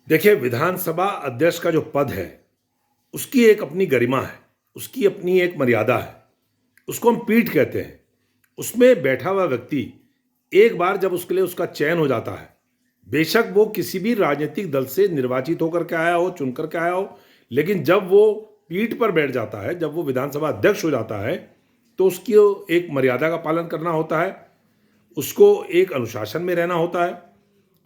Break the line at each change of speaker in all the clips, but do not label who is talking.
देखिए, विधानसभा अध्यक्ष का जो पद है, उसकी एक अपनी गरिमा है, उसकी अपनी एक मर्यादा है। उसको हम पीठ कहते हैं। उसमें बैठा हुआ व्यक्ति एक बार जब उसके लिए उसका चयन हो जाता है, बेशक वो किसी भी राजनीतिक दल से निर्वाचित होकर के आया हो, चुन कर के आया हो, लेकिन जब वो पीठ पर बैठ जाता है, जब वो विधानसभा अध्यक्ष हो जाता है, तो उसकी एक मर्यादा का पालन करना होता है, उसको एक अनुशासन में रहना होता है।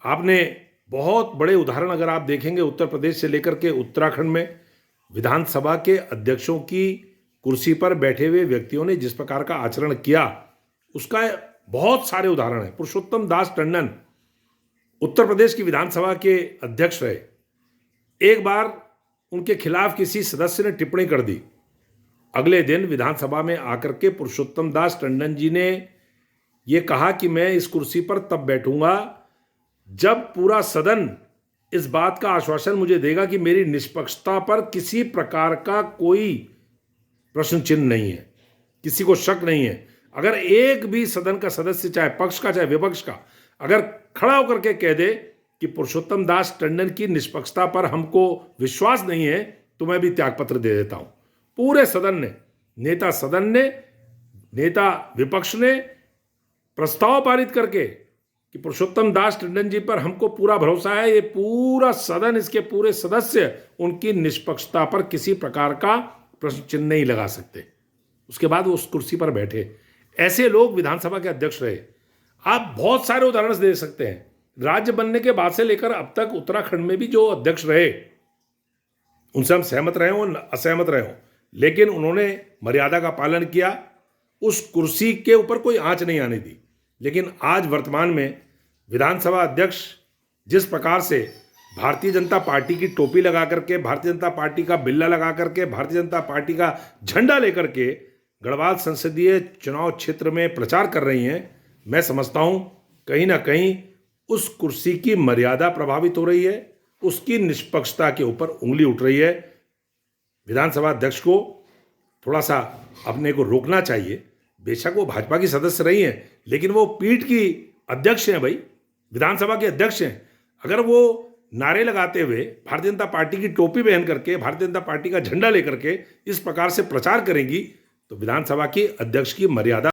आपने बहुत बड़े उदाहरण अगर आप देखेंगे उत्तर प्रदेश से लेकर के उत्तराखंड में विधानसभा के अध्यक्षों की कुर्सी पर बैठे हुए व्यक्तियों ने जिस प्रकार का आचरण किया, उसका बहुत सारे उदाहरण हैं। पुरुषोत्तम दास टंडन उत्तर प्रदेश की विधानसभा के अध्यक्ष रहे। एक बार उनके खिलाफ किसी सदस्य ने टिप्पणी कर दी। अगले दिन विधानसभा में आकर के पुरुषोत्तम दास टंडन जी ने यह कहा कि मैं इस कुर्सी पर तब बैठूंगा जब पूरा सदन इस बात का आश्वासन मुझे देगा कि मेरी निष्पक्षता पर किसी प्रकार का कोई प्रश्न चिन्ह नहीं है, किसी को शक नहीं है। अगर एक भी सदन का सदस्य, चाहे पक्ष का चाहे विपक्ष का, अगर खड़ा होकर के कह दे कि पुरुषोत्तम दास टंडन की निष्पक्षता पर हमको विश्वास नहीं है, तो मैं भी त्यागपत्र दे देता हूं। पूरे सदन ने, नेता सदन ने, नेता विपक्ष ने प्रस्ताव पारित करके कि पुरुषोत्तम दास टंडन जी पर हमको पूरा भरोसा है, ये पूरा सदन, इसके पूरे सदस्य उनकी निष्पक्षता पर किसी प्रकार का प्रश्न चिन्ह नहीं लगा सकते। उसके बाद वो उस कुर्सी पर बैठे। ऐसे लोग विधानसभा के अध्यक्ष रहे। आप बहुत सारे उदाहरण दे सकते हैं। राज्य बनने के बाद से लेकर अब तक उत्तराखंड में भी जो अध्यक्ष रहे, उनसे हम सहमत रहे हों, असहमत रहे हों, लेकिन उन्होंने मर्यादा का पालन किया। उस कुर्सी के ऊपर कोई आंच नहीं आने दी। लेकिन आज वर्तमान में विधानसभा अध्यक्ष जिस प्रकार से भारतीय जनता पार्टी की टोपी लगा करके, भारतीय जनता पार्टी का बिल्ला लगा करके, भारतीय जनता पार्टी का झंडा लेकर के गढ़वाल संसदीय चुनाव क्षेत्र में प्रचार कर रही हैं, मैं समझता हूं कहीं ना कहीं उस कुर्सी की मर्यादा प्रभावित हो रही है, उसकी निष्पक्षता के ऊपर उंगली उठ रही है। विधानसभा अध्यक्ष को थोड़ा सा अपने को रोकना चाहिए। बेशक वो भाजपा की सदस्य रही हैं, लेकिन वो पीठ की अध्यक्ष हैं, भाई विधानसभा के अध्यक्ष हैं। अगर वो नारे लगाते हुए भारतीय जनता पार्टी की टोपी पहन करके, भारतीय जनता पार्टी का झंडा लेकर के इस प्रकार से प्रचार करेंगी, तो विधानसभा की अध्यक्ष की मर्यादा